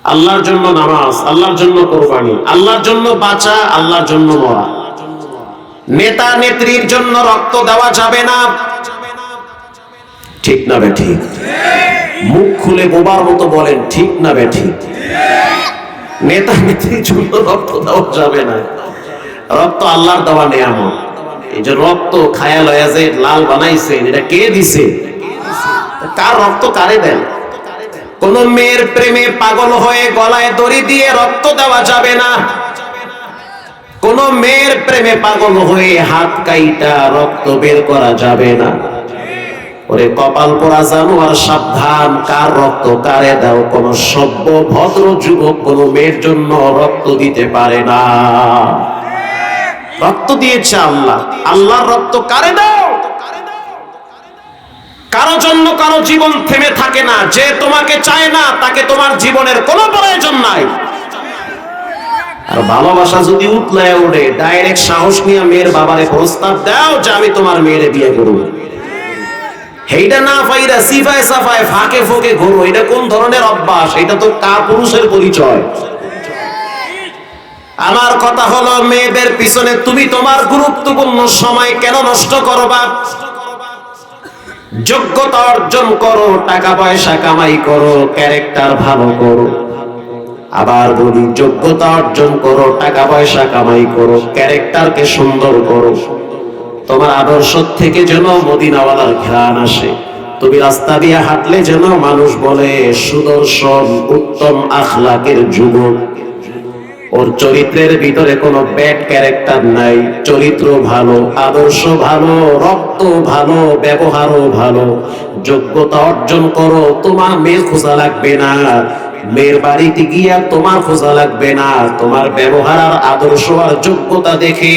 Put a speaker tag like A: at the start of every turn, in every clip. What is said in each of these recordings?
A: আল্লাহর জন্য নামাজ, আল্লাহর জন্য কোরবানি, আল্লাহর জন্য বাঁচা, আল্লাহর জন্য মরা। নেতা নেত্রীর জন্য রক্ত দেওয়া যাবে না। ঠিক না বেঠিক? মুখ খুলে বোবার মতো বলেন, ঠিক না বেঠিক? নেতা নেত্রীর জন্য রক্ত দেওয়া যাবে না। রক্ত আল্লাহর দেওয়া নিয়ামত। এই যে রক্ত খায়া লয়া যে লাল বানাইছেন, এটা কে দিছে? কার রক্ত কারে দেন? কোন মেয়ের প্রেমে পাগল হয়ে গলায় দড়ি দিয়ে রক্ত দেওয়া যাবে না। কোন মেয়ের প্রেমে পাগল হয়ে হাত কাইটা রক্ত বের করা যাবে না। ওরে কপাল পোড়া জানোয়ার, সাবধান, কার রক্ত কারে দাও। কোন সভ্য ভদ্র যুবক কোন মেয়ের জন্য রক্ত দিতে পারে না। রক্ত দিয়েছে আল্লাহ, আল্লাহর রক্ত কারে দাও। কারো জন্য কারো জীবন থেমে থাকে না। যে তোমাকে চায় না তাকে তোমার জীবনের কোনো প্রয়োজন নাই। আর ভালোবাসা যদি উতলায় ওঠে, ডাইরেক্ট সাহস নিয়ে মেয়ের বাবারে প্রস্তাব দাও যে আমি তোমার মেয়েরে বিয়ে করব। এইটা না পাইরা সিফায় সাফায় ফাঁকে ফোকে ঘুরো, এটা কোন ধরনের অভ্যাস? এটা তো কাপুরুষের পরিচয়। আমার কথা হলো, মেয়েদের পিছনে তুমি তোমার গুরুত্বপূর্ণ সময় কেন নষ্ট করবা? যোগ্যতা অর্জন করো, টাকা পয়সা কামাই করো, ক্যারেক্টার ভালো করো। আবার বলি, যোগ্যতা অর্জন করো, টাকা পয়সা কামাই করো, ক্যারেক্টারকে সুন্দর করো। তোমার আদর্শ থেকে যেন মদিনাওয়ালার ঘ্রাণ আসে। তুমি রাস্তা দিয়ে হাঁটলে যেন মানুষ বলে সুদর্শন, উত্তম আখলাকের যুবক। ওর চরিত্রের ভিতরে কোনো ব্যাড ক্যারেক্টার নাই। চরিত্র ভালো, আদর্শ ভালো, রক্ত ভালো, ব্যবহারও ভালো। যোগ্যতা অর্জন করো, তোমার মেয়ে খোঁজা লাগবে না। মেয়ের বাড়িতে গিয়া তোমার খোঁজা লাগবে না। তোমার ব্যবহার আর আদর্শ আর যোগ্যতা দেখে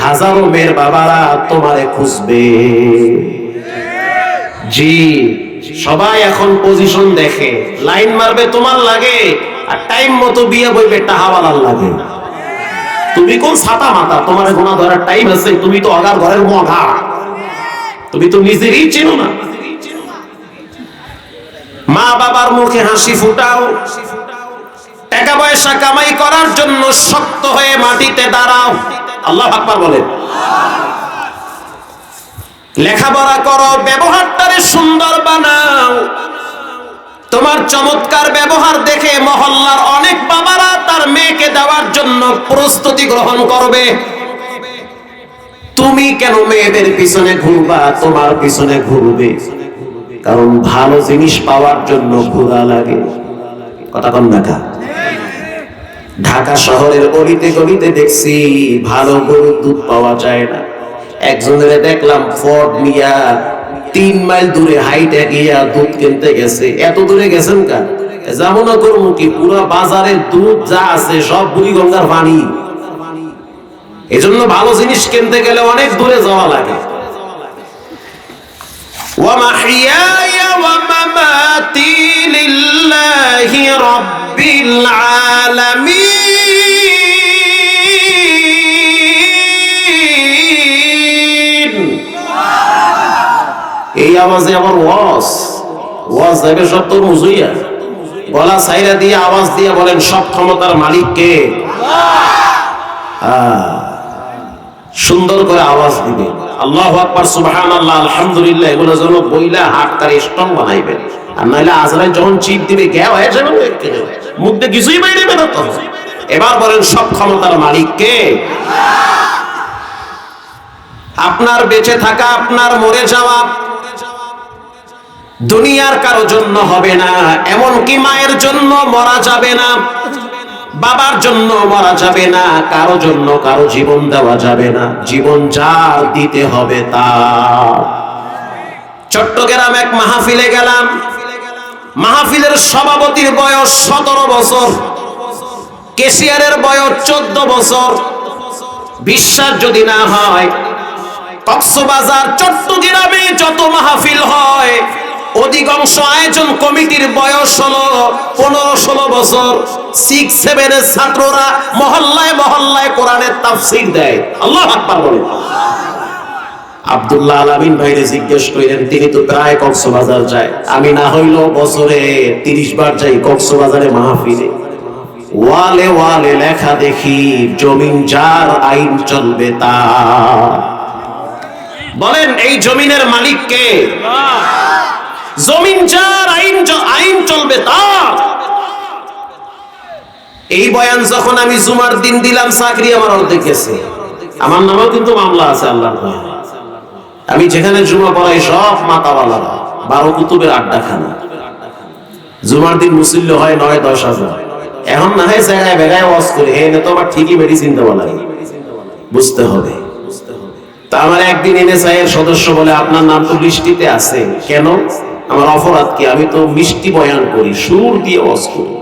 A: হাজারো মেয়ের বাবারা তোমারে খুঁজবে। জি, সবাই এখন পজিশন দেখে, লাইন মারবে তোমার লাগে, আর টাইম মতো বিয়ে বইবে টাহাওয়ালার লাগে। তুমি কোন ছাতা মাতা? তোমার গোনা ধরার টাইম আছে? তুমি তো অগার ঘরের মগা, তুমি তো নিজেরই চেনো না। মা বাবার মুখে হাসি ফুটাও, টাকা পয়সা কামাই করার জন্য শক্ত হয়ে মাটিতে দাঁড়াও। আল্লাহু আকবার বলেন। লেখাপড়া করো, ব্যবহারটারে সুন্দর বানাও। তোমার চমৎকার ব্যবহার দেখে মহল্লার অনেক বাবারা তার মেয়েকে দেওয়ার জন্য প্রস্তুতি গ্রহণ করবে। তুমি কেন মেয়েদের পিছনে ঘুরবা? তোমার পিছনে ঘুরবে, কারণ ভালো জিনিস পাওয়ার জন্য ঘোরা লাগে। কথা কন দেখা। ঢাকা শহরের অলিতে গলিতে দেখছি ভালো গরুর দুধ পাওয়া যায় না। একজনের দেখলাম ফোর্ড নিয়া 3 মাইল দূরে হাইটে গিয়া দুধ কিনতে গেছে। এত দূরে গেছেন কেন? যেমন করবো কি, পুরো বাজারের দুধ যা আছে সব বুড়িগঙ্গার পানি। এজন্য ভালো জিনিস কিনতে গেলে অনেক দূরে যাওয়া লাগে। ওয়া মাহইয়ায়া ওয়া মামাতি লিল্লাহি রাব্বিল আলামিন। এই আওয়াজে আবার ওয়াজ দেবে সব তো মুজুইয়া। গলা সাইরা দিয়ে আওয়াজ দিয়ে বলেন, সব ক্ষমতার মালিক কে? সুন্দর করে আওয়াজ দিবে, আল্লাহু আকবার, সুবহানাল্লাহ, আলহামদুলিল্লাহ। এগুলো যেন বইলা হাতটারে স্ট্রং বানাইবেন। আর নাইলে আজরাইল যখন চিপ দিবে গ্যা হয়ে যাবে, মুখ দিয়ে কিছুই বাইরে বেরোতে হবে। এবার বলেন, সব ক্ষমতার মালিক কে? আপনার বেঁচে থাকা, আপনার মরে যাওয়া দুনিয়ার কারো জন্য হবে না। এমনকি মায়ের জন্য মরা যাবে না, বাবার জন্য মরা যাবে না, কারো জন্য কারো জীবন দেওয়া যাবে না। জীবন যার দিতে হবে তার। চট্টগ্রাম এক মাহফিলে গেলাম। মাহফিলের সভাপতির বয়স 17 বছর, ক্যাশিয়ারের বয়স 14 বছর। বিশ্বাস যদি না হয়, কক্সবাজার, চট্টগ্রামে যত মাহফিল হয় অধিকাংশ আয়োজন কমিটির বয়স হলো 15-16 বছর। 6-7 এর ছাত্ররা মহল্লায় মহল্লায় কোরআনের তাফসীর দেয়। আল্লাহু আকবার বলেন। আব্দুল্লাহ আলামিন ভাইরে জিজ্ঞেস করেন, তিনি তো প্রায় কক্সবাজার যায়। আমি না হইলেও বছরে 30 বার যাই কক্সবাজারে মাহফিলে। ওয়ালে ওয়ালে লেখা দেখি, জমিন যার আইন চলবে তার। বলেন এই জমিনের মালিক কে? জমিন যার আইন চলবে তার। এই বয়ান যখন আমি জুমার দিন দিলাম, চাকরি আমার অর্ধেক গেছে। আমার নামেও কিন্তু মামলা আছে আল্লাহর ভয়ে। আমি যেখানে জুমা পড়াই সব মাতাওয়ালারা, 12 কুতুবের আড্ডাখানা। জুমার দিন মুসল্লি হয় 9-10 হাজার। এখন না হয় জায়গায় বেগায় ওয়াজ করে, হে না তো আবার ঠিকই মেডিসিন দেওয়া লাগে, বুঝতে হবে। তা আমার একদিন এনএসআই এর সদস্য বলে, আপনার নাম তো লিস্টিতে আছে, কেন? আমার অপরাধ কি? আমি তো মিষ্টি বয়ান করি, সুর দিয়ে ওয়াজ করি।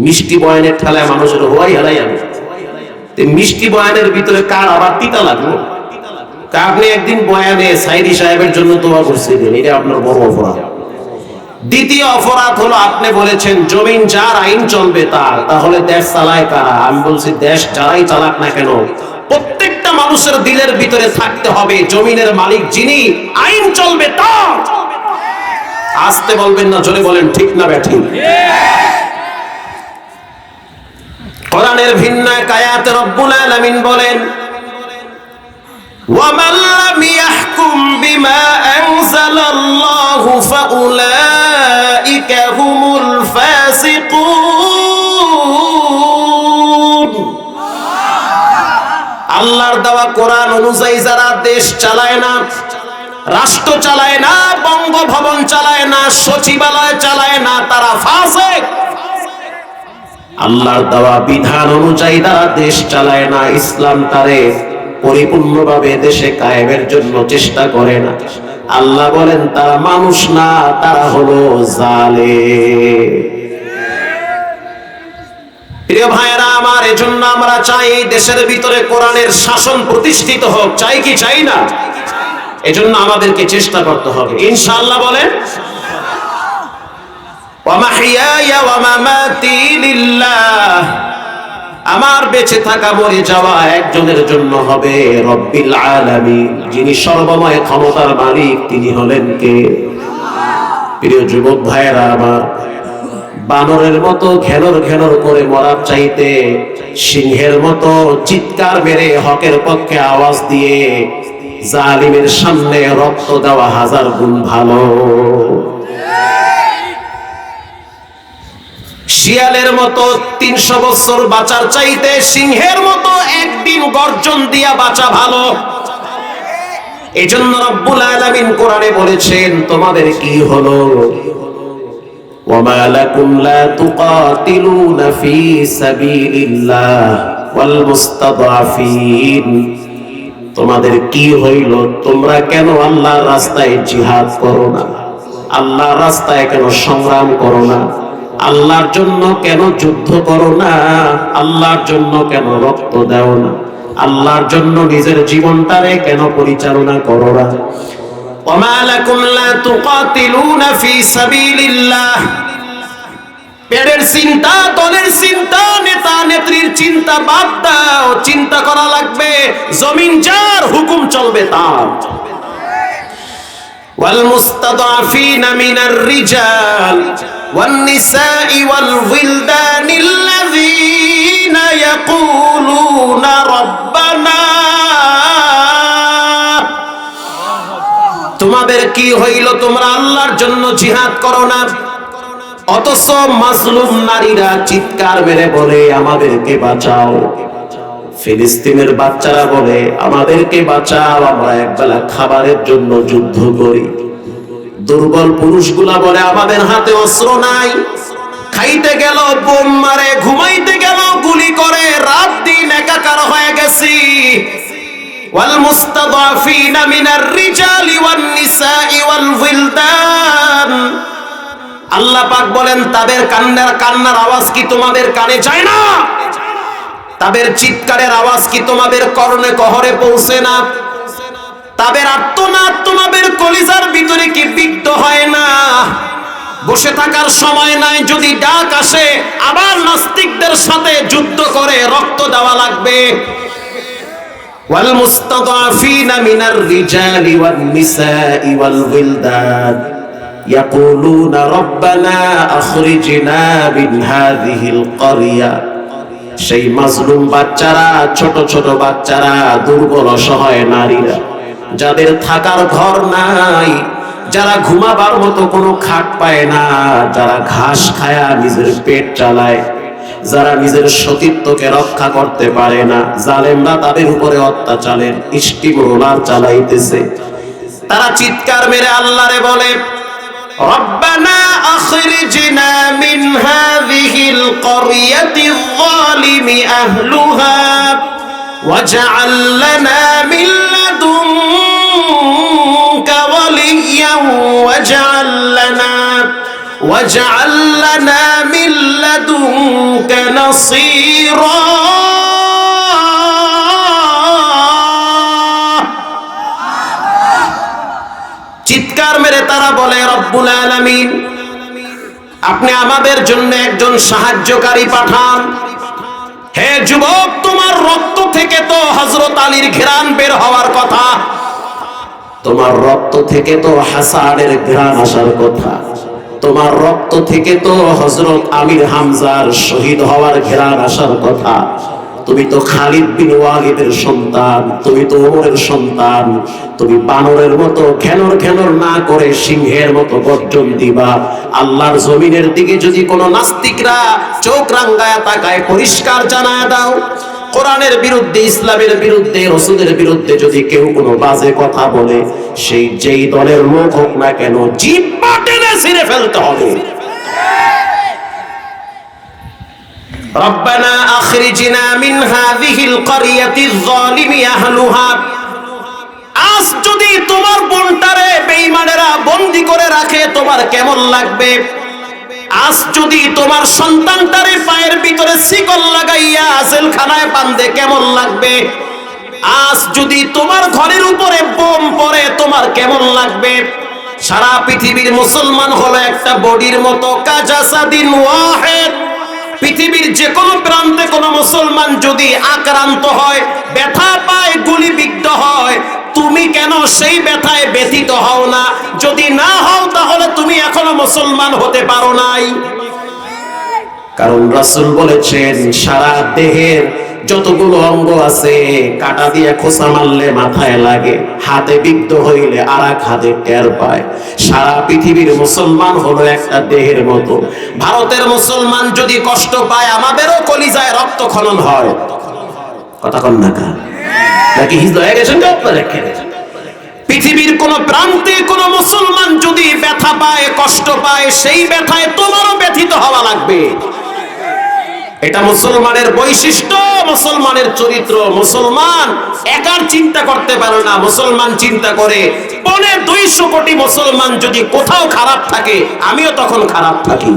A: মিষ্টি বয়ানের ঠেলায় মানুষের হওয়াই হারাই আমি। মিষ্টি বয়ানের ভিতরে কার আবার তিতা লাগলো? আপনি একদিন বয়ানে সাইদি সাহেবের জন্য দোয়া করছিলেন, এটা আপনার বড় অপরাধ। দ্বিতীয় অপরাধ হলো আপনি বলেছেন জমিন যার আইন চলবে তার। তাহলে দেশ চালায় কারা? আমি বলছি দেশ যারাই চালাক না কেন, প্রত্যেকটা মানুষের দিলের ভিতরে থাকতে হবে জমিনের মালিক যিনি, আইন চলবে তার। আসতে বলবেন না, জোরে বলেন ঠিক না ব্যাঠিক। কোরআনের ভিন্ন এক আয়াতে রব্বুল আলামিন বলেন, وَمَنْ لَمْ يَحْكُمْ بِمَا أَنزَلَ اللَّهُ فَأُولَئِكَ هُمُ الْفَاسِقُونَ। আল্লাহর দেওয়া কোরআন অনুযায়ী যারা দেশ চালায় না, রাষ্ট্র চালায় না, বঙ্গভবন চালায় না, সচিবালয় চালায় না, তারা ফাসিক। আল্লাহর দেওয়া বিধান অনুযায়ী যারা দেশ চালায় না, ইসলাম তারে পরিপূর্ণভাবে দেশে কায়েমের জন্য চেষ্টা করে না, আল্লাহ বলেন তারা মানুষ না, তারা হলো জালেম। প্রিয় ভাইরা আমার, এজন্য আমরা চাই এই দেশের ভিতরে কোরআনের শাসন প্রতিষ্ঠিত হোক। চাই কি চাই না? এজন্য আমাদেরকে চেষ্টা করতে হবে ইনশাআল্লাহ। বলেন ওয়া মাহইয়ায়া ওয়া মামাতি লিল্লাহ, আমার বেঁচে থাকা মরে যাওয়া একজনের জন্য হবে, রব্বিল আলামিন, যিনি সর্বময় ক্ষমতার মালিক, তিনি হলেন কে? প্রিয় যুবক ভাইরা আমার, বানরের মতো ঘেনর ঘেনর করে মরার চাইতে সিংহের মতো চিৎকার মেরে হকের পক্ষে আওয়াজ দিয়ে জালিমের সামনে রক্ত দেওয়া 1000 গুণ ভালো। শিয়ালের মতো 300 বছর বাঁচার চাইতে সিংহের মতো একদিন গর্জন দিয়া বাঁচা ভালো। এজন্য রব্বুল আলামিন কোরআনে বলেছেন, তোমাদের কি হলো? ওয়ামা লাকুম লা তুকাতিলুনা ফি সাবিলিল্লাহ ওয়াল মুস্তাদআফিন, তোমাদের কি হইল? তোমরা কেন আল্লাহর রাস্তায় জিহাদ করো না? আল্লাহর রাস্তায় কেন সংগ্রাম করো না? আল্লাহর জন্য কেন যুদ্ধ করো না? আল্লাহর জন্য কেন রক্ত দাও না? আল্লাহর জন্য নিজের জীবনটারে কেন পরিচালনা করো না? ওয়ামা লাকুম লা তুকাতিলুনা ফি সাবিলিল্লাহ, পেটের চিন্তা, দলের চিন্তা, নেতা নেত্রীর চিন্তা বাদ দাও। চিন্তা করা লাগবে জমিন যার, হুকুম চলবে তার। ওয়াল মুস্তাদআফিনা মিনার রিজাল ওয়ান নিসাই ওয়াল উইলদানিল্লাযীনা ইয়াকুলুনা রাব্বানা, তোমাদের কি হইল? তোমরা আল্লাহর জন্য জিহাদ করো না, অথচ মাজলুম নারীরা চিৎকার মেরে বলে আমাদেরকে বাঁচাও। ফিলিস্তিনের বাচ্চারা বলে আমাদেরকে বাঁচাও, আমরা একবেলা খাবারের জন্য যুদ্ধ করি। দুর্বল পুরুষগুলা বলে আমাদের হাতে অস্ত্র নাই, খাইতে গেল বোম মারে, ঘুমাইতে গেল গুলি করে, রাত দিন একাকার হয়ে গেছি। ওয়াল মুস্তাদআফিনা মিনার রিজালি ওয়ান নিসাই ওয়াল উইলদান, আল্লাহ পাক বলেন তাদের কান্নার আওয়াজ কি তোমাদের কানে যায় না? তাদের চিৎকারের আওয়াজ কি তোমাদের কর্ণে কহরে পৌঁছে না? তাদের আর্তনাদ তোমাদের কলিজার ভিতরে কি বিদ্ধ হয় না? বসে থাকার সময় নাই, যদি ডাক আসে আবার নাস্তিকদের সাথে যুদ্ধ করে রক্ত দেওয়া লাগবে। ওয়াল মুস্তাদআফিনা মিনার রিজালি ওয়ান নিসাই ওয়াল উইলদান ইয়াকুলুনা রাব্বানা আখরিজনা মিন হাযিহিল ক্বরিয়া সেই মাজলুম বাচ্চারা, ছোট ছোট বাচ্চারা, দুর্বল অসহায় নারীরা, যাদের থাকার ঘর নাই, যারা ঘুমাবার মতো কোনো খাট পায় না, যারা ঘাস খায়া নিজের পেট চালায়, যারা নিজের সতীত্বকে রক্ষা করতে পারে না, জালেমরা তাদের উপরে অত্যাচারের স্টিমরোলার চালাইতেছে, তারা চিৎকার মেরে আল্লাহরে বলে, রব্বানা আখরিজনা মিন হাযিহিল ক্বরিয়াতিয যালিমি আহলুহা ওয়াজআল লানা মিন লাদুনকা ওয়ালিয়্যান ওয়াজআল লানা মিন লাদুনকা নাসীরা। চিৎকার মেরে তারা বলে, রব্বুল আলামিন, আপনি আমাদের জন্য একজন সাহায্যকারী পাঠান। হে যুবক, তোমার রক্ত থেকে তো হযরত আলীর ঘ্রাণ বের হওয়ার কথা, তোমার রক্ত থেকে তো হাসানের ঘ্রাণ আসার কথা, তোমার রক্ত থেকে তো হযরত আমির হামজার শহীদ হওয়ার ঘ্রাণ আসার কথা। তুমি তো খালিদ বিন ওয়ালিদের সন্তান, তুমি তো ওমরের সন্তান, তুমি বানরের মতো ঘ্যানর ঘ্যানর না করে সিংহের মতো গর্জন দিবা। আল্লাহর জমিনের দিকে যদি কোনো নাস্তিকরা চোখ রাঙ্গায়া তাকায়, পরিষ্কার জানায় দাও, কোরআনের বিরুদ্ধে, ইসলামের বিরুদ্ধে, রাসূলের বিরুদ্ধে যদি কেউ কোনো বাজে কথা বলে, সেই যেই দলের লোক হোক না কেন, জিহ্বা টেনে ছিঁড়ে ফেলতে হবে। রব্বানা আখরিজনা মিন হাযিহিল ক্বরিয়াতিয যালিমি আহলুহা। আজ যদি তোমার বোনটারে বেঈমানেরা বন্দী করে রাখে, তোমার কেমন লাগবে? আজ যদি তোমার সন্তানটারে পায়ের ভিতরে শিকল লাগাইয়া জেলখানায় বাঁধে, কেমন লাগবে? আজ যদি তোমার ঘরের উপরে বোম পড়ে, তোমার কেমন লাগবে? সারা পৃথিবীর মুসলমান হলো একটা বডির মতো, কাজাসাদিন ওয়াহিদ। পৃথিবীর যে কোনো প্রান্তে কোনো মুসলমান যদি আক্রান্ত হয়, ব্যথা পায়, গুলিবিদ্ধ হয়, তুমি কেন সেই ব্যথায় ব্যথিত হও না? যদি না হও, তাহলে তুমি এখনো মুসলমান হতে পারো নাই। কারণ রাসূল বলেছেন, সারা দেহের যতগুলো অঙ্গ আছে, কাটা দিয়ে খোঁচা মারলে মাথায় লাগে, হাতে বিদ্ধ হইলে আরেক হাতে টের পায়। সারা পৃথিবীর মুসলমান হলো একটা দেহের মতো। ভারতের মুসলমান যদি কষ্ট পায়, আমাদেরও কলিজায় রক্তক্ষরণ হয়। কথা কন না কা নাকি হিজড়া হয়ে গেছেন আপনারা? পৃথিবীর কোন প্রান্তে কোন মুসলমান যদি ব্যথা পায়, কষ্ট পায়, সেই ব্যথায় তোমারও ব্যথিত হওয়া লাগবে। এটা মুসলমানের বৈশিষ্ট্য, মুসলমানের চরিত্র। মুসলমান একার চিন্তা করতে পারে না, মুসলমান চিন্তা করে 250 কোটি মুসলমান যদি কোথাও খারাপ থাকে, আমিও তখন খারাপ থাকি।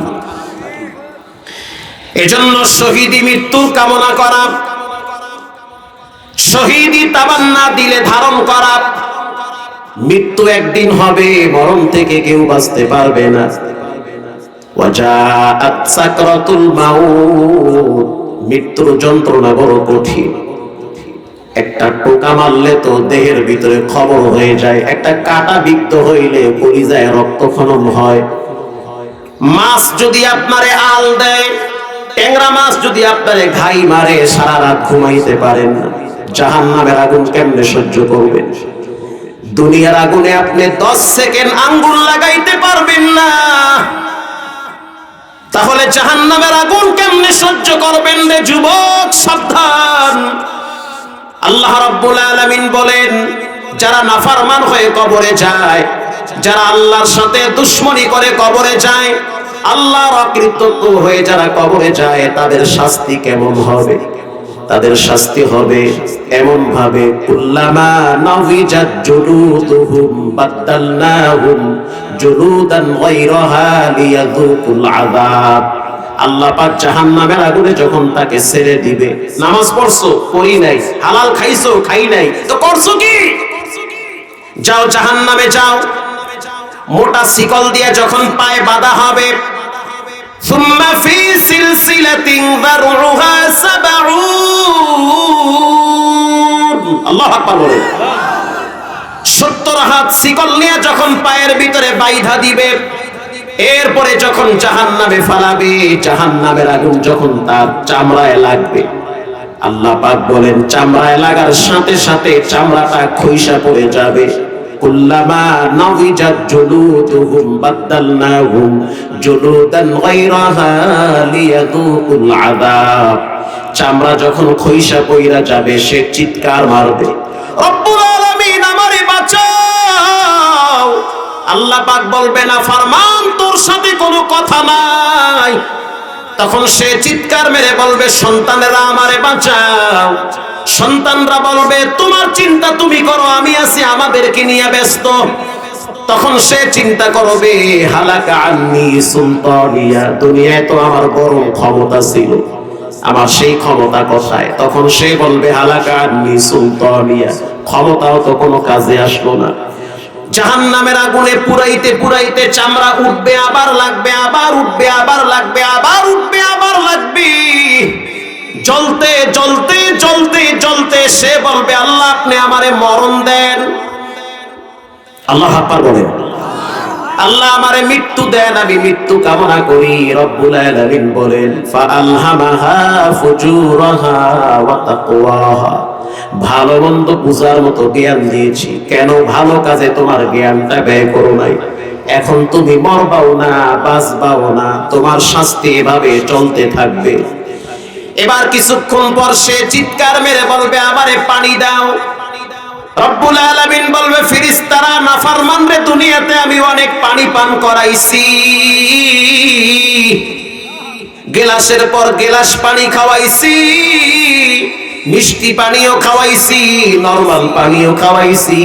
A: এজন্য শহীদি মৃত্যুর কামনা করা, শহীদি তামান্না দিলে ধারণ করা। মৃত্যু একদিন হবে, মরণ থেকে কেউ বাঁচতে পারবে না। ওয়াজাআত সাকরাতুল মাউত, মৃত্যুর যন্ত্রণা বড় কঠিন। একটা টোকা মারলে তো দেহের ভিতরে খবর হয়ে যায়, একটা কাটা বিদ্ধ হইলে কলিজায় রক্তক্ষরণ হয়। মাছ যদি আপনারে আল দেয়, ট্যাংরা মাছ যদি আপনারে ঘাই মারে, সারা রাত ঘুমাইতে পারেন না। জাহান্নামের আগুন কেমনে সহ্য করবেন? দুনিয়ার আগুনে আপনি 10 সেকেন্ড আঙ্গুল লাগাইতে পারবেন না, তাহলে জাহান্নামের আগুন কেমনে সহ্য করবেন রে যুবক? সাবধান। আল্লাহ রাব্বুল আলামিন বলেন, যারা নাফরমান হয়ে কবরে যায়, যারা আল্লাহর সাথে দুশমনি করে কবরে যায়, আল্লাহর অকৃতজ্ঞ হয়ে যারা কবরে যায়, তাদের শাস্তি কেমন হবে? তাদের শাস্তি হবে এমন ভাবে, কুল্লামা নাযিজাত জুলুদুহুম বাদদালনাহুম জুলুদান গায়রাহা লিয়াযুকুল আযাব। আল্লাহ পাক জাহান্নামের আগুনে যখন তাকে ছেড়ে দিবে, নামাজ পড়ছো, পড়ি নাই, হালাল খাইছো, খাই নাই, তো করছো কি? যাও জাহান্নামে যাও। মোটা শিকল দিয়ে যখন পায়ে বাঁধা হবে, সুম্মা ফি সিলসিলাতিন যারউহা 70, আল্লাহু আকবার বলে, 70 হাত শিকল নিয়ে যখন পায়ের ভিতরে বাইধা দিবে, এরপরে যখন জাহান্নামে ফালাবে, জাহান্নামের আগুন যখন তার চামড়ায় লাগবে, আল্লাহ পাক বলেন চামড়ায় লাগার সাথে সাথে চামড়াটা খইসা পড়ে যাবে। কুল্লামা নাযিজাত জুলুদুহুম বাদদালনাহুম জুলুদান গায়রাহা লিয়াযুকুল আযাব। চামড়া যখন খইসা পইরা যাবে সে চিৎকার মারবে, রব্বুল আলামিন আমারে বাঁচাও। আল্লাহ পাক বলবে না ফরমান তোর সাথে কোনো কথা নাই। তখন সে চিৎকার মেরে বলবে সন্তানেরা আমারে বাঁচাও। সন্তানরা বলবে তোমার চিন্তা তুমি করো, আমি আছি আমাদেরকে নিয়ে ব্যস্ত। তখন সে চিন্তা করবে হালাকা আন্নি সুলতানিয়া, দুনিয়ায় তো আমার বড় ক্ষমতা ছিল, আমার সেই ক্ষমতা কোথায়? তখন সে বলবে হালাকা আন্নি সুলতানিয়া, ক্ষমতাও তো কোনো কাজে আসলো না। জাহান্নামের আগুনে পুরাইতে পুরাইতে চামড়া উঠবে, আবার লাগবে, আবার উঠবে, আবার লাগবে, আবার উঠবে, আবার লাগবে। জ্বলতে জ্বলতে জ্বলতে জ্বলতে সে বলবে আল্লাহ আপনি আমারে মরণ দেন। আল্লাহ আকবার বলেন, আল্লাহ আমারে মৃত্যু দেন, আমি মৃত্যু কামনা করি। রব্বুল আলামিন বলেন ফাআলহামাহা ফুজুরাহা ওয়া তাকওয়াহা, ভালো মন্দ বুঝার মতো জ্ঞান দিয়েছি, কেন ভালো কাজে তোমার জ্ঞানটা ব্যয় করো নাই? এখন তুমি মরবাও না, বাঁচবাও না, তোমার শাস্তি এভাবে চলতে থাকবে। এবার কিছুক্ষণ পর সে চিৎকার মেরে বলবে আমারে পানি দাও। রব্বুল আলামিন বলবে ফেরেশতারা নাফরমানরে দুনিয়াতে আমি অনেক পানি পান করাইছি, গেলাসের পর গেলাস পানি খাওয়াইছি, মিষ্টি পানিও খাওয়াইছি, নরমাল পানিও খাওয়াইছি,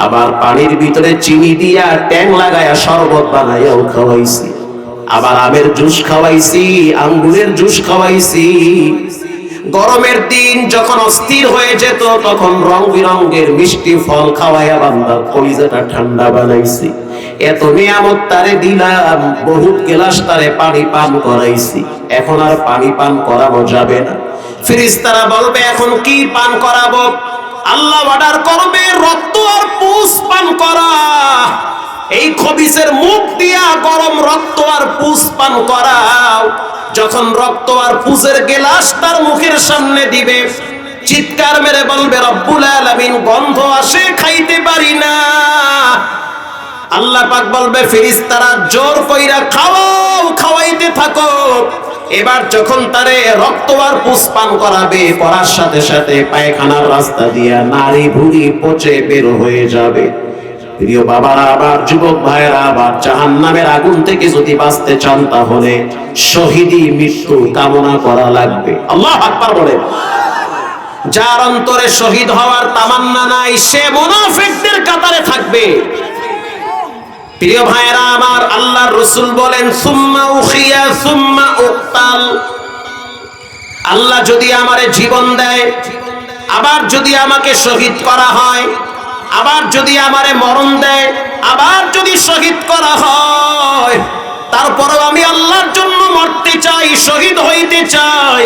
A: আবার পানির ভিতরে চিনি দিয়া ট্যাং লাগায়া শরবত বানাইয়াও খাওয়াইছি, আবার আমের জুস খাওয়াইছি, আঙ্গুরের জুস খাওয়াইছি। গরমের দিন যখন অস্থির হয়ে যেত তখন রং বিরঙ্গের মিষ্টি ফল খাওয়াইয়া বান্দার কলিজাটা ঠান্ডা বানাইছি। এত নিয়ামত তারে দিলাম, বহুত গেলাস তারে পানি পান করাইছি, এখন আর পানি পান করানো যাবে না। ফেরেশতারা বলবে এখন কি পান করাবো? আল্লাহ অর্ডার করবে রক্ত আর পুষ পান করা। এই খবিসের মুখ দিয়া গরম রক্ত আর পুষ পান করাও। যখন রক্ত আর পুষের গেলাস তার মুখের সামনে দিবে, চিৎকার মেরে বলবে রব্বুল আলামিন গন্ধ আসে, খাইতে পারি না। আল্লাহ পাক বলবে ফেরেশতারা জোর কইরা খাওয়াও, খাওয়াইতে থাকো। এবার যখন তারে রক্ত আর পুষ পান করাবে, করার সাথে সাথে পায়খানার রাস্তা দিয়া নারী ভুঁড়ি পচে বের হয়ে যাবে। প্রিয় বাবারা, আবার যুবক ভাইয়েরা, আবার জাহান্নামের আগুন থেকে যদি বাঁচতে চান তাহলে শহীদি মৃত্যু কামনা করা লাগবে। আল্লাহু আকবার বলে। যার অন্তরে শহীদ হওয়ার তামান্না নাই সে মুনাফিকদের কাতারে থাকবে। প্রিয় ভাইয়েরা আমার, আল্লাহর রাসূল বলেন সুম্মা উখিয়া সুম্মা উক্তাল, আল্লাহ যদি আমারে জীবন দেয়, আবার যদি আমাকে শহীদ করা হয়, আবার যদি আমারে মরণ দেয়, আবার যদি শহীদ করা হয়, তারপরেও আমি আল্লাহর জন্য মরতে চাই, শহীদ হইতে চাই।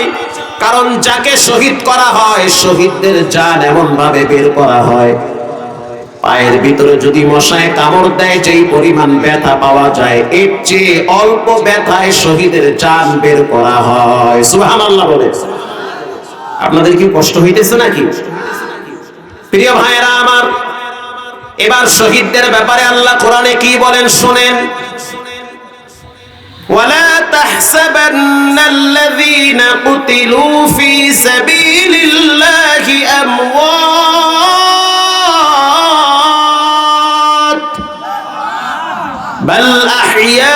A: কারণ যাকে শহীদ করা হয়, শহীদদের জান এমন ভাবে বের করা হয়, পায়ের ভিতরে যদি মশায় কামড় দেয় যেই পরিমাণ ব্যথা পাওয়া যায়, এর চেয়ে অল্প ব্যথায় শহীদের জান বের করা হয়। সুবহানাল্লাহ বলে। আপনাদের কি কষ্ট হইতেছে নাকি? প্রিয় ভাইয়েরা আমার, এবার শহীদদের ব্যাপারে আল্লাহ কোরআনে কি বলেন শুনেন। ওয়ালা তাহসাবান্নাল্লাযীনা কুতিলু ফী সাবিলিল্লাহি আমওয়াত বাল আহইয়াউন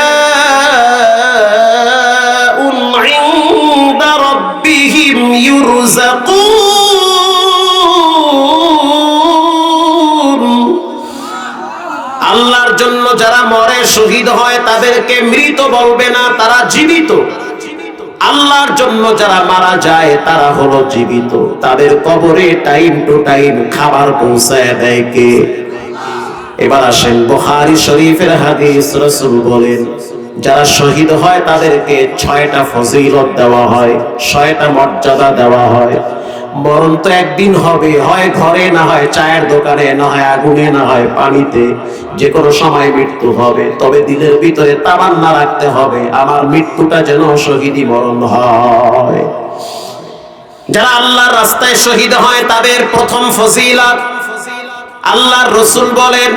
A: ইনদা রাব্বিহিম ইউরযাকুন। আল্লাহর জন্য যারা মরে, শহীদ হয়, তাদেরকে মৃত বলবে না, তারা জীবিত। আল্লাহর জন্য যারা মারা যায় তারা হলো জীবিত। তাদের কবরে টাইম টু টাইম খাবার পৌঁছায় দেয় কে? এবার আসেন বুখারী শরীফের হাদিস, রাসূল বলেন যারা শহীদ হয় তাদেরকে 6টা ফজিলত দেওয়া হয়, 6টা মর্যাদা দেওয়া হয়। মরণ তো একদিন হবে, হয় ঘরে, না হয় চায়ের দোকানে, না হয় আগুনে, না হয় পানিতে, যে কোনো সময় মৃত্যু হবে। তবে দিলের ভিতরে তামান্না রাখতে হবে আমার মৃত্যুটা যেন শহীদি মরণ হয়। যারা আল্লাহর রাস্তায় শহীদ হয় তাদের প্রথম ফজিলত, আল্লাহর রাসূল বলেন,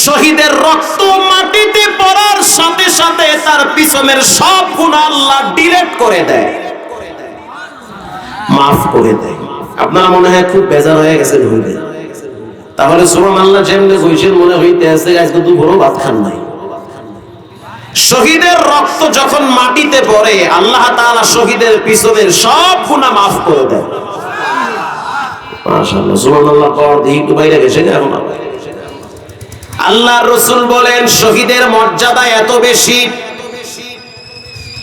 A: শহীদের রক্ত মাটিতে পড়ার সাথে সাথে তার পিছনের সব গুনাহ আল্লাহ ডিলিট করে দেয়, মাফ করে দেয়। আপনারা মনে হয় খুব বেজার হয়ে গেছেন হইলে, তাহলে সুবহানাল্লাহ যেমনি কইছেন মনে হইতে আছে আজকে দুপুরও ভাত খান নাই। শহীদের রক্ত যখন মাটিতে পড়ে আল্লাহ তাআলা শহীদের পিছনের সব গুনাহ মাফ করে দেয়। মাশাআল্লাহ, সুবহানাল্লাহ। পর দিয়ে একটু বাইরে গেছে এখন। আল্লাহর রাসূল বলেন, শহীদের মর্যাদা এত বেশি,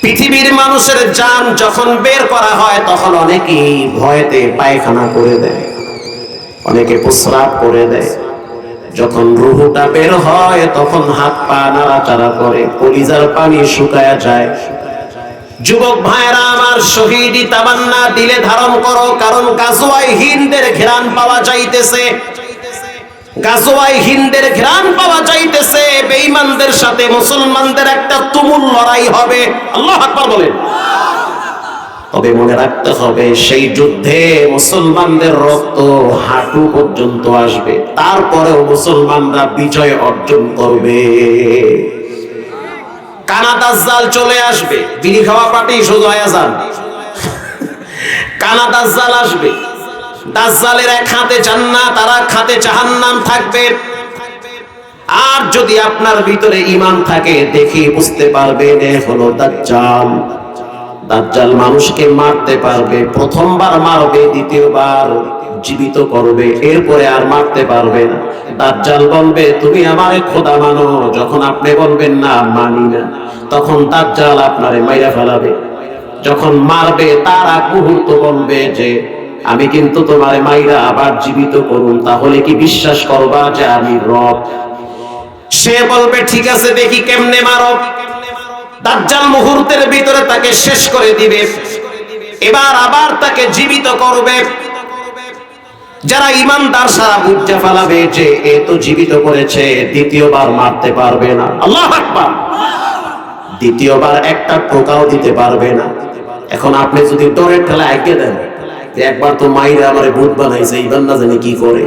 A: পৃথিবীর মানুষের জান যখন বের করা হয় তখন অনেকেই ভয়তে পায়খানা করে দেয়, অনেকে প্রস্রাব করে দেয়। যখন রূহটা বের হয় তখন হাত পা নাড়াচাড়া করে, কলিজার পানি শুকায়া যায়। যুবক ভাইরা আমার, শহীদি তামান্না দিলে ধারণ করো, কারণ গাজওয়ায়ে হিন্দের ঘ্রাণ পাওয়া যাইতেছে, গাজওয়ায়ে হিন্দের ঘ্রাণ পাওয়া যাইতেছে। বেঈমানদের সাথে মুসলমানদের একটা তুমুল লড়াই হবে। আল্লাহু আকবার বলেন। তবে মনে রাখতে হবে সেই যুদ্ধে মুসলমানদের রক্ত হাঁটু পর্যন্ত আসবে, তারপরেও মুসলমানরা বিজয় অর্জন করবে। কানা দাজ্জাল চলে আসবে, বিড়ি খাওয়া পার্টি সোজা হয়ে যান। কানা দাজ্জাল আসবে, দাজ্জালের এক হাতে জান্নাত আর এক হাতে জাহান্নাম থাকবে। আর যদি আপনার ভিতরে ঈমান থাকে দেখে বুঝতে পারবেন এ হলো দাজ্জাল। দাজ্জাল মানুষকে মারতে পারবে, প্রথমবার মারবে, দ্বিতীয়বার জীবিত করবে, এরপরে আর মারতে পারবে না। দাজ্জাল বলবে তুমি আমারে খোদা মানো, যখন আপনি বলবেন না মানি না, তখন দাজ্জাল আপনারে মাইরা ফেলাবে। যখন মারবে তার আগ মুহূর্ত বলবে যে আমি কিন্তু তোমারে মাইরা আবার জীবিত করুন, তাহলে কি বিশ্বাস করবা যে আমি রব? সে বলবে ঠিক আছে দেখি কেমনে মারো। দাজ্জাল মুহূর্তের ভিতরে তাকে শেষ করে দিবে, এবার আবার তাকে জীবিত করবে। যারা ঈমানদার সারা বুঝে ফেলাবে যে এ তো জীবিত করেছে, দ্বিতীয়বার মারতে পারবে না। আল্লাহু আকবার। দ্বিতীয়বার একটা টোকাও দিতে পারবে না। এখন আপনি যদি ডরের ঠেলা এগিয়ে দেন যে একবার তো মাইরা আমারে ভূত বানাইছে, এইবার না জানি কি করে।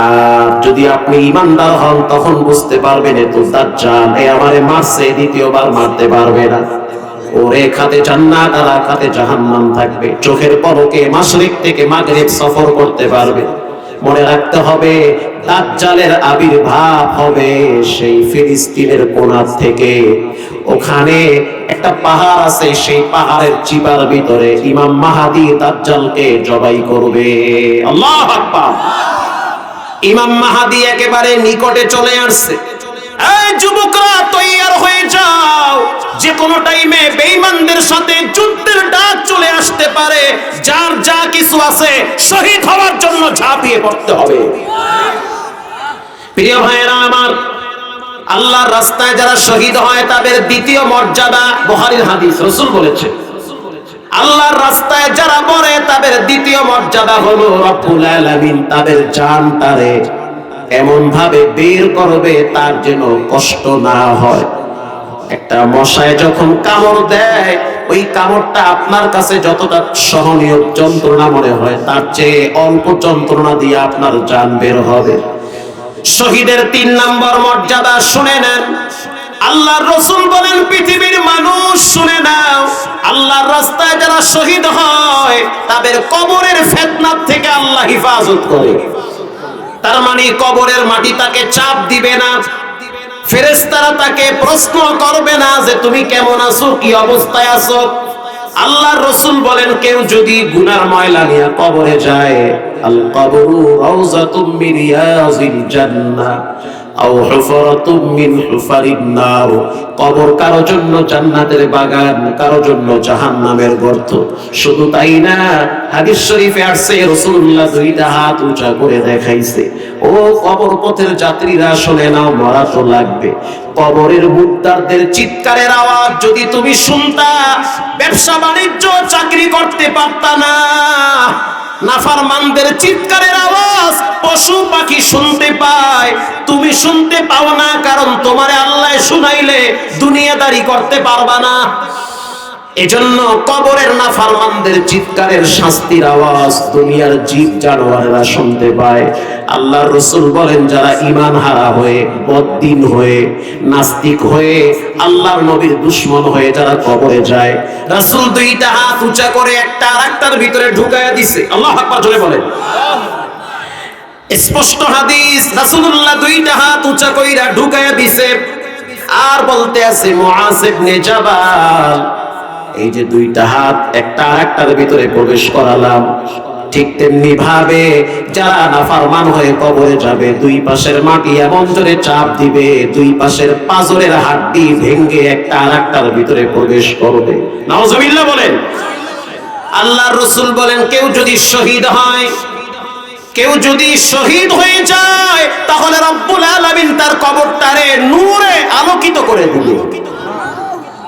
A: আর যদি আপনি ঈমানদার হন তখন বুঝতে পারবেন এ তো দাজ্জাল, এ আমারে মারছে, দ্বিতীয়বার মারতে পারবে না। ওর এক হাতে জান্নাত আর এক হাতে জাহান্নাম থাকবে, চোখের পলকে মাশরিক থেকে মাগরিব সফর করতে পারবে। মনে রাখতে হবে দাজ্জালের আবির্ভাব হবে সেই ফিলিস্তিনের কোণা থেকে। ওখানে একটা পাহাড় আছে, সেই পাহাড়ের চিপার ভিতরে ইমাম মাহদী দাজ্জালকে জবাই করবে। আল্লাহু আকবার। ইমাম মাহদী একেবারে নিকটে চলে আসছে। এই যুবকরা তৈয়ার হয়ে যাও, যে কোনো টাইমে বেঈমানদের সাথে যুদ্ধের ডাক চলে আসতে পারে। যার যা কিছু আছে শহীদ হওয়ার জন্য ঝাঁপিয়ে পড়তে হবে। প্রিয় ভাইয়েরা আমার, আল্লাহর রাস্তায় যারা শহীদ হয় তাদের দ্বিতীয় মর্যাদা, বুখারীর হাদিস, রাসূল বলেছেন আল্লাহর রাস্তায় যারা মরে তাদের দ্বিতীয় মর্যাদা হলো রব্বুল আলামিন তাদের জানটারে এমন ভাবে বের করবে তার যেন কষ্ট না হয়। একটা মশায় যখন কামড় দেয়, ওই কামড়টা আপনার কাছে যতটা সহনীয় যন্ত্রণা মনে হয় তার চেয়ে অল্প যন্ত্রণা দিয়ে আপনার জান বের হবে। শহীদের 3 নম্বর মর্যাদা শুনে নেন। আল্লাহর রাসূল বলেন পৃথিবীর মানুষ শুনে নাও, আল্লাহর রাস্তায় যারা শহীদ হয় তাদের কবরের ফিতনা থেকে আল্লাহ হেফাজত করে। তার মানে কবরের মাটি তাকে চাপ দিবে না, ফেরেশতারা তাকে প্রশ্ন করবে না যে তুমি কেমন আছো, কি অবস্থায় আছো। আল্লাহর রাসূল বলেন কেউ যদি গুনার ময়লা নিয়ে কবরে যায়, আল কবরু রাউযাতুম মিন রিয়াজিল জান্নাহ আও হুফরাতুম মিন হুফারিন নার। কবর কারো জন্য জান্নাতের বাগান, কারো জন্য জাহান্নামের গর্ত। শুধু তাই না, হাদিস শরীফে আসছে রাসূলুল্লাহ 2টা হাত উঁচা করে দেখাইছে, ও কবর পথের যাত্রীরা শুনে নাও, মরা তো লাগবে। কবরের মুর্দারদের চিৎকারের আওয়াজ যদি তুমি শুনতা, ব্যবসা বাণিজ্য চাকরি করতে পারতা না। নাফরমানদের চিৎকারের আওয়াজ পশু পাখি শুনতে পায়, তুমি শুনতে পাও না, কারণ তোমারে আল্লাহ শুনাইলে দুনিয়াদারি করতে পারবা না। এজন্য কবরের নাফরমানদের চিৎকারের শাস্তির আওয়াজ দুনিয়ার জীব জানোয়ারেরা শুনতে পায়। আল্লাহর রাসূল বলেন, যারা ঈমান হারা হয়ে, বদ্দিন হয়ে, নাস্তিক হয়ে, আল্লাহর নবীর দুশমন হয়ে যারা কবরে যায়, রাসূল দুইটা হাত উঁচা করে একটা আরেকটার ভিতরে ঢুকায়া দিছে। আল্লাহু আকবার জোরে বলেন। স্পষ্ট হাদিস, রাসূলুল্লাহ দুইটা হাত উঁচা কইরা ঢুকায়া দিছে আর বলতে আছে, মুআজ ইবনে জাবাল, এই যে দুইটা হাত একটা আরেকটার ভিতরে প্রবেশ করালাম, ঠিক তেমনি ভাবে যারা নাফরমান হয়ে কবরে যাবে, দুই পাশের মাটি এমন জোরে চাপ দিবে, দুই পাশের পাঁজরের হাড্ডি ভেঙে একটা আরেকটার ভিতরে প্রবেশ করবে। নাউজুবিল্লাহ বলেন। আল্লাহর রাসূল বলেন, কেউ যদি শহীদ হয়, কেউ যদি শহীদ হয়ে যায়, তাহলে রব্বুল আলামিন তার কবরটারে নূরে আলোকিত করে দিবে।